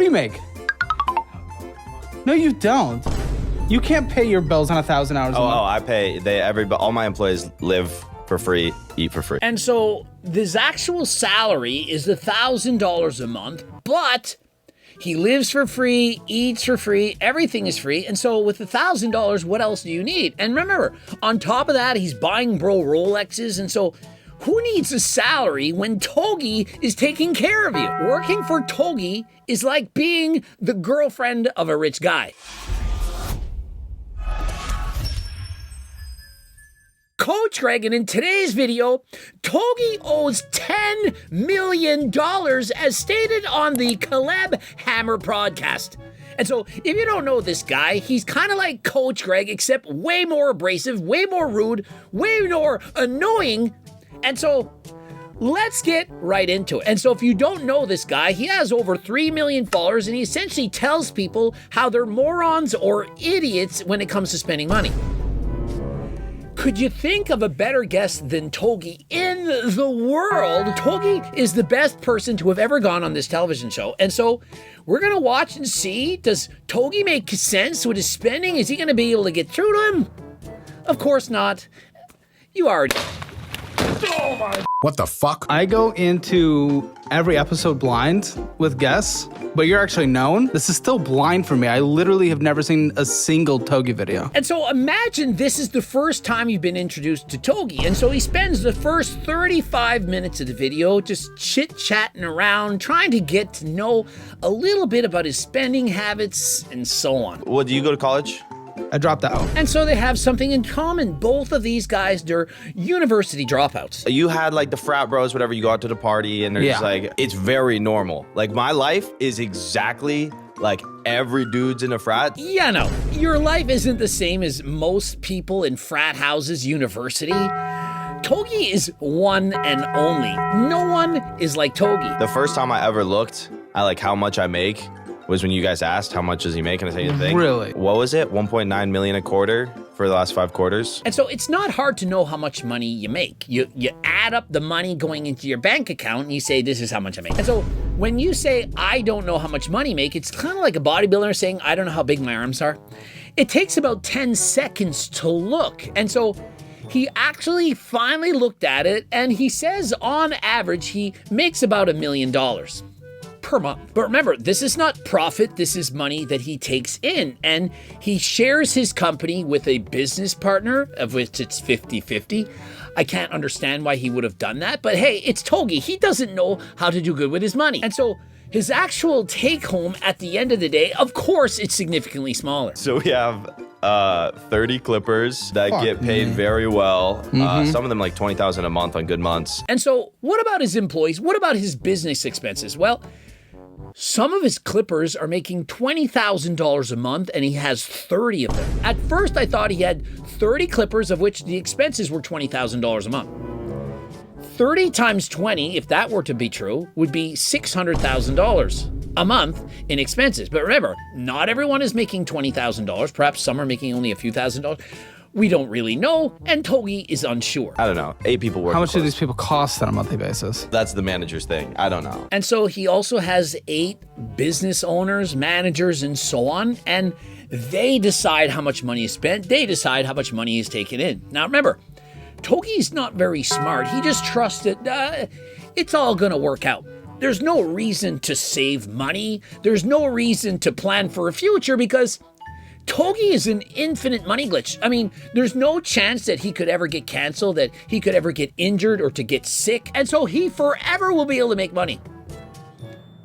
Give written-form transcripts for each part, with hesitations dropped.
What do you make? No, you don't. You can't pay your bills on 1,000 hours a month. Oh, I pay. All my employees live for free, eat for free. And so his actual salary is $1,000 a month, but he lives for free, eats for free, everything is free. And so with $1,000, what else do you need? And remember, on top of that, he's buying bro Rolexes. And so who needs a salary when Togi is taking care of you? Working for Togi is like being the girlfriend of a rich guy. Coach Greg, and in today's video, Togi owes $10 million as stated on the Caleb Hammer podcast. And so if you don't know this guy, he's kind of like Coach Greg, except way more abrasive, way more rude, way more annoying. And so let's get right into it. And so if you don't know this guy, he has over 3 million followers, and he essentially tells people how they're morons or idiots when it comes to spending money. Could you think of a better guest than Togi in the world? Togi is the best person to have ever gone on this television show. And so we're going to watch and see, does Togi make sense with his spending? Is he going to be able to get through to him? Of course not. You already... Oh my... What the fuck? I go into every episode blind with guests, but you're actually known. This is still blind for me. I literally have never seen a single Togi video. And so imagine this is the first time you've been introduced to Togi. And so he spends the first 35 minutes of the video just chit-chatting around, trying to get to know a little bit about his spending habits and so on. Well, do you go to college? I dropped out. And so they have something in common. Both of these guys, they're university dropouts. You had like the frat bros, whatever, you go out to the party and they're just like, it's very normal. Like my life is exactly like every dude's in a frat. Yeah, no, your life isn't the same as most people in frat houses, university. Togi is one and only. No one is like Togi. The first time I ever looked at like how much I make was when you guys asked how much does he make, and I say the thing. Really? What was it? 1.9 million a quarter for the last 5 quarters. And so it's not hard to know how much money you make. You add up the money going into your bank account and you say, this is how much I make. And so when you say, I don't know how much money I make, it's kind of like a bodybuilder saying, I don't know how big my arms are. It takes about 10 seconds to look. And so he actually finally looked at it and he says on average, he makes about $1 million per month. But remember, this is not profit, this is money that he takes in. And he shares his company with a business partner, of which it's 50-50. I can't understand why he would have done that, but hey, it's Togi. He doesn't know how to do good with his money. And so his actual take home at the end of the day, of course, it's significantly smaller. So we have 30 clippers that get paid very well. Some of them like 20,000 a month on good months. And so what about his employees? What about his business expenses? Well, some of his clippers are making $20,000 a month and he has 30 of them. At first, I thought he had 30 clippers, of which the expenses were $20,000 a month. 30 times 20, if that were to be true, would be $600,000 a month in expenses. But remember, not everyone is making $20,000. Perhaps some are making only a few $1,000s. We don't really know, and Togi is unsure. I don't know. 8 people work. How much do these people cost on a monthly basis? That's the manager's thing. I don't know. And so he also has 8 business owners, managers, and so on, and they decide how much money is spent. They decide how much money is taken in. Now remember, Togi's not very smart. He just trusts that it's all gonna work out. There's no reason to save money. There's no reason to plan for a future because Togi is an infinite money glitch. I mean, there's no chance that he could ever get canceled, that he could ever get injured or to get sick, and so he forever will be able to make money.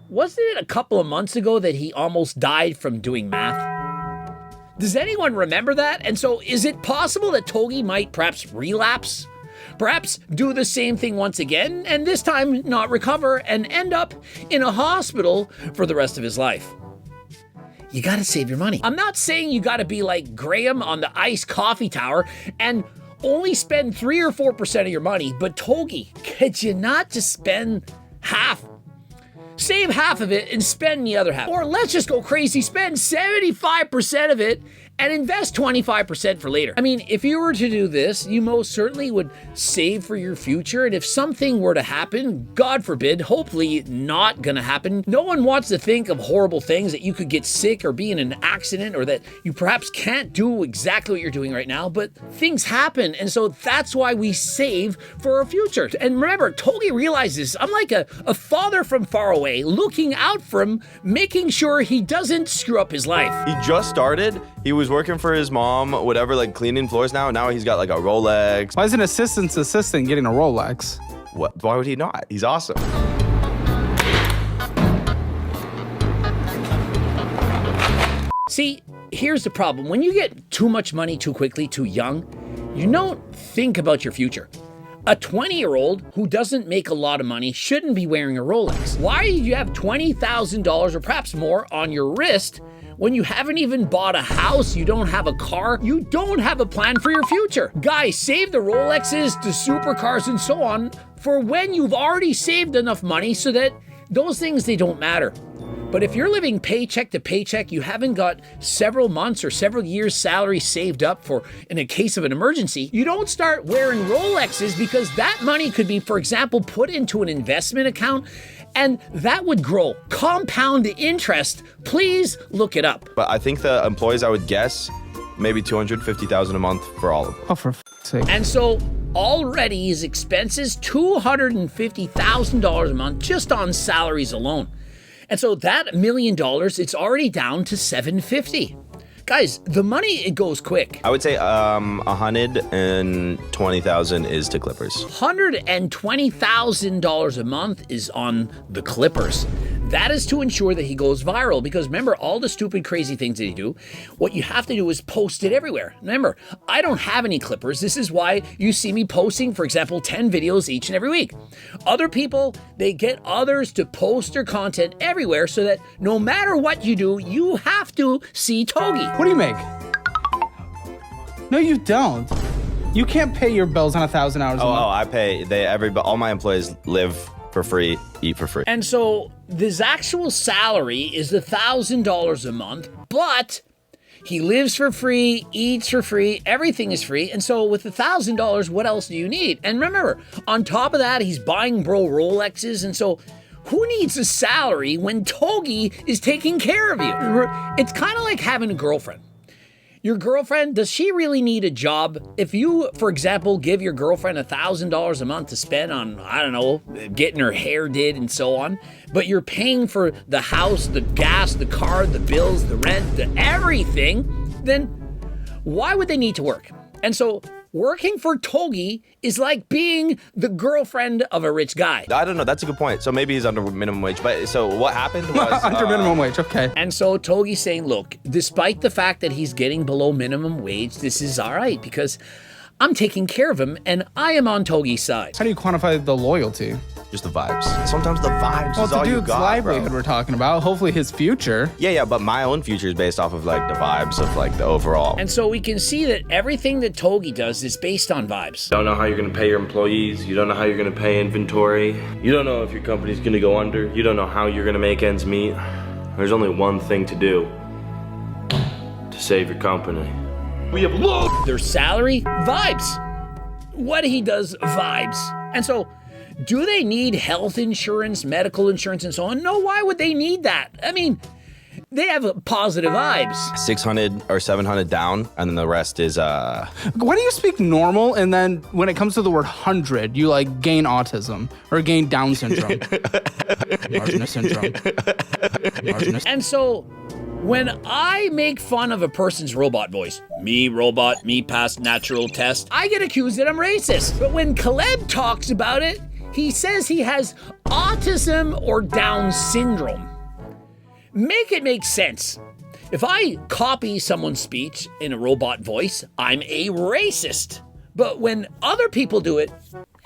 Wasn't it a couple of months ago that he almost died from doing math? Does anyone remember that? And so is it possible that Togi might perhaps relapse? Perhaps do the same thing once again, and this time not recover and end up in a hospital for the rest of his life? You gotta save your money. I'm not saying you gotta be like Graham on the iced coffee tower and only spend 3 or 4% of your money, but Togi, could you not just spend half? Save half of it and spend the other half. Or let's just go crazy, spend 75% of it and invest 25% for later. I mean, if you were to do this, you most certainly would save for your future. And if something were to happen, God forbid, hopefully not gonna happen, no one wants to think of horrible things, that you could get sick or be in an accident, or that you perhaps can't do exactly what you're doing right now, but things happen. And so that's why we save for our future. And remember, Togi realizes I'm like a father from far away, looking out for him, making sure he doesn't screw up his life. He just started. He was working for his mom, whatever, like cleaning floors now. Now he's got like a Rolex. Why is an assistant's assistant getting a Rolex? What? Why would he not? He's awesome. See, here's the problem. When you get too much money too quickly, too young, you don't think about your future. A 20-year-old who doesn't make a lot of money shouldn't be wearing a Rolex. Why do you have $20,000 or perhaps more on your wrist when you haven't even bought a house, you don't have a car, you don't have a plan for your future? Guys, save the Rolexes, the supercars, and so on for when you've already saved enough money so that those things, they don't matter. But if you're living paycheck to paycheck, you haven't got several months or several years' salary saved up for in a case of an emergency, you don't start wearing Rolexes, because that money could be, for example, put into an investment account, and that would grow. Compound interest. Please look it up. But I think the employees, I would guess, maybe $250,000 a month for all of them. Oh, for sake. And so already his expenses, $250,000 a month just on salaries alone. And so that $1 million, it's already down to $750,000. Guys, the money, it goes quick. I would say $120,000 is to Clippers. $120,000 a month is on the Clippers. That is to ensure that he goes viral, because remember all the stupid, crazy things that he do, what you have to do is post it everywhere. Remember, I don't have any Clippers. This is why you see me posting, for example, 10 videos each and every week. Other people, they get others to post their content everywhere so that no matter what you do, you have to see Togi. What do you make? No, you don't. You can't pay your bills on 1,000 hours a month. Oh, I pay. All my employees live for free, eat for free. And so his actual salary is $1,000 a month, but he lives for free, eats for free, everything is free. And so with $1,000, what else do you need? And remember, on top of that, he's buying Rolexes. And so who needs a salary when Togi is taking care of you? It's kind of like having a girlfriend. Your girlfriend, does she really need a job? If you, for example, give your girlfriend $1,000 a month to spend on, I don't know, getting her hair did and so on, but you're paying for the house, the gas, the car, the bills, the rent, the everything, then why would they need to work? And so working for Togi is like being the girlfriend of a rich guy. I don't know. That's a good point. So maybe he's under minimum wage. But so what happened was Under minimum wage, okay. And so Togi's saying, look, despite the fact that he's getting below minimum wage, this is all right because I'm taking care of him and I am on Togi's side. How do you quantify the loyalty? just the vibes. Sometimes the vibes Well, is the all you dude's got, livelihood bro. we're talking about. Hopefully his future. Yeah, but my own future is based off of like the vibes of like the overall. And so we can see that everything that Togi does is based on vibes. You don't know how you're gonna pay your employees. You don't know how you're gonna pay inventory. You don't know if your company's gonna go under. You don't know how you're gonna make ends meet. There's only one thing to do. To save your company. We have low. Their salary, vibes. What he does, vibes. And so, do they need health insurance, medical insurance, and so on? No, why would they need that? I mean, they have positive vibes. 600 or 700 down, and then the rest is Why do you speak normal and then when it comes to the word 100, you like gain autism or gain Down syndrome? Marginus syndrome. Marginus. And so, when I make fun of a person's robot voice, me robot, me past natural test, I get accused that I'm racist. But when Caleb talks about it, he says he has autism or Down syndrome. Make it make sense. If I copy someone's speech in a robot voice, I'm a racist. But when other people do it,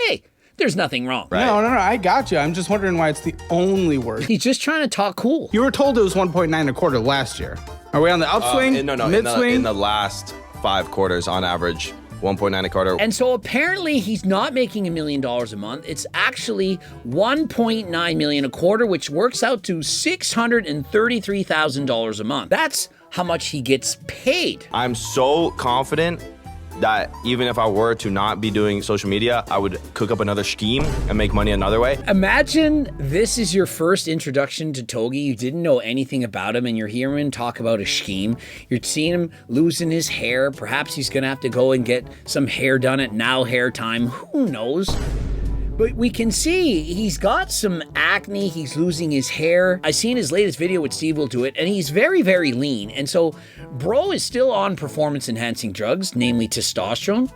hey, there's nothing wrong. Right. No, I got you. I'm just wondering why it's the only word. He's just trying to talk cool. You were told it was 1.9 a quarter last year. Are we on the upswing? no, Mid-swing? in the last 5 quarters on average, 1.9 a quarter. And so apparently he's not making $1 million a month. It's actually 1.9 million a quarter, which works out to $633,000 a month. That's how much he gets paid. I'm so confident that even if I were to not be doing social media, I would cook up another scheme and make money another way. Imagine this is your first introduction to Togi. You didn't know anything about him and you're hearing him talk about a scheme. You're seeing him losing his hair. Perhaps he's gonna have to go and get some hair done at Now Hair Time. Who knows? But we can see he's got some acne, he's losing his hair. I seen his latest video with Steve Will Do It, and he's very, very lean. And so bro is still on performance-enhancing drugs, namely testosterone.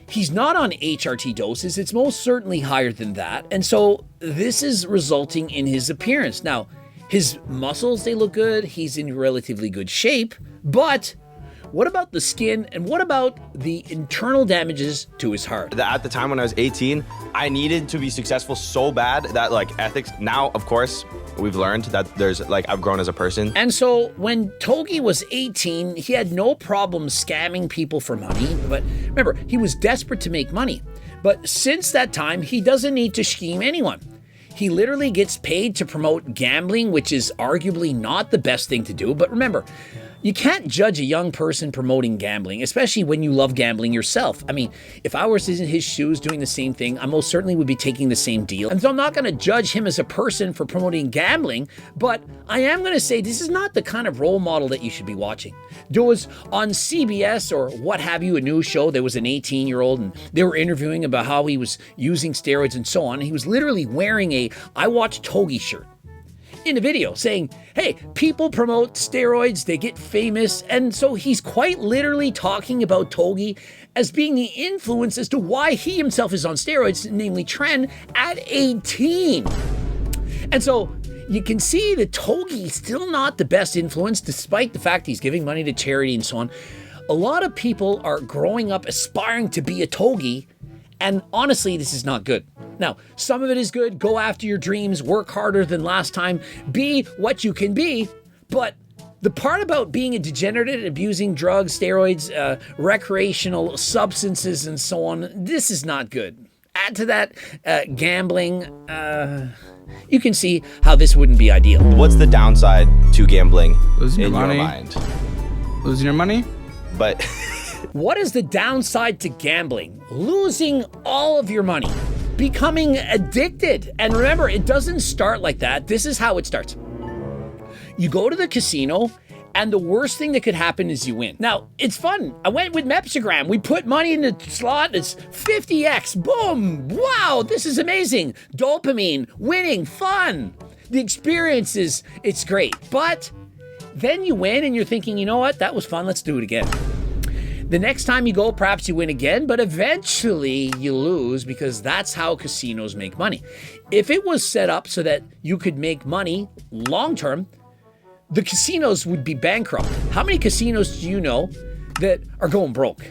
He's not on HRT doses, it's most certainly higher than that. And so this is resulting in his appearance. Now, his muscles, they look good, he's in relatively good shape, but what about the skin and what about the internal damages to his heart? At the time when I was 18, I needed to be successful so bad that like ethics, now of course, we've learned that there's like, I've grown as a person. And so when Togi was 18, he had no problem scamming people for money. But remember, he was desperate to make money. But since that time, he doesn't need to scheme anyone. He literally gets paid to promote gambling, which is arguably not the best thing to do. But remember, you can't judge a young person promoting gambling, especially when you love gambling yourself. I mean, if I was in his shoes doing the same thing, I most certainly would be taking the same deal. And so I'm not going to judge him as a person for promoting gambling, but I am going to say this is not the kind of role model that you should be watching. There was on CBS or what have you, a news show, there was an 18-year-old and they were interviewing about how he was using steroids and so on. And he was literally wearing a I Watch Togi shirt in the video saying, hey, people promote steroids, they get famous. And so he's quite literally talking about Togi as being the influence as to why he himself is on steroids, namely Tren, at 18. And so you can see that Togi is still not the best influence, despite the fact he's giving money to charity and so on. A lot of people are growing up aspiring to be a Togi, and honestly, this is not good. Now, some of it is good. Go after your dreams, work harder than last time, be what you can be. But the part about being a degenerate, abusing drugs, steroids, recreational substances, and so on, this is not good. Add to that gambling, you can see how this wouldn't be ideal. What's the downside to gambling Losing in your money. your mind? Losing your money? But What is the downside to gambling? Losing all of your money. Becoming addicted. And remember, it doesn't start like that. This is how it starts. You go to the casino, and the worst thing that could happen is you win. Now, it's fun. I went with Mepsigram. We put money in the slot. It's 50x. Boom. Wow, this is amazing. Dopamine, winning, fun. The experience it's great. But then you win, and you're thinking, you know what? That was fun. Let's do it again. The next time you go, perhaps you win again, but eventually you lose because that's how casinos make money. If it was set up so that you could make money long term, the casinos would be bankrupt. How many casinos do you know that are going broke?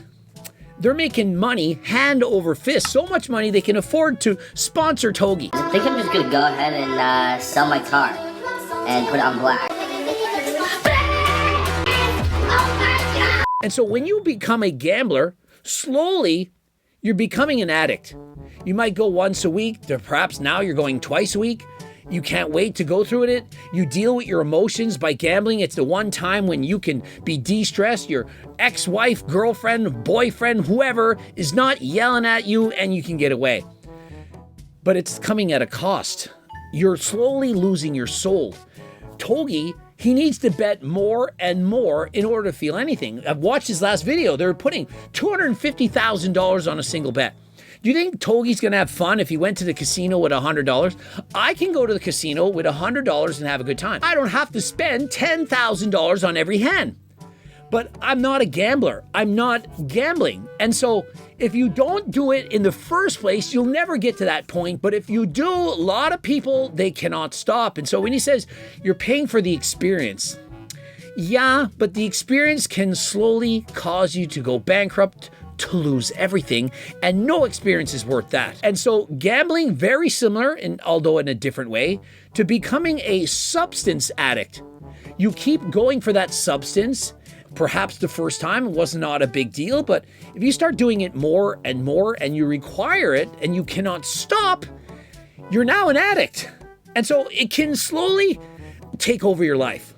They're making money hand over fist, so much money they can afford to sponsor Togi. I think I'm just gonna go ahead and sell my car and put it on black. And so when you become a gambler, slowly you're becoming an addict. You might go once a week, perhaps now you're going twice a week. You can't wait to go through it. You deal with your emotions by gambling. It's the one time when you can be de-stressed. Your ex-wife, girlfriend, boyfriend, whoever is not yelling at you and you can get away. But it's coming at a cost. You're slowly losing your soul. Togi, he needs to bet more and more in order to feel anything. I've watched his last video. They're putting $250,000 on a single bet. Do you think Togi's gonna have fun if he went to the casino with $100? I can go to the casino with $100 and have a good time. I don't have to spend $10,000 on every hand. But I'm not a gambler. I'm not gambling. And so if you don't do it in the first place, you'll never get to that point. But if you do, a lot of people, they cannot stop. And so when he says you're paying for the experience, yeah, but the experience can slowly cause you to go bankrupt, to lose everything, and no experience is worth that. And so gambling, very similar, although in a different way, to becoming a substance addict. You keep going for that substance, Perhaps the first time it was not a big deal, but if you start doing it more and more and you require it and you cannot stop, you're now an addict. And so it can slowly take over your life.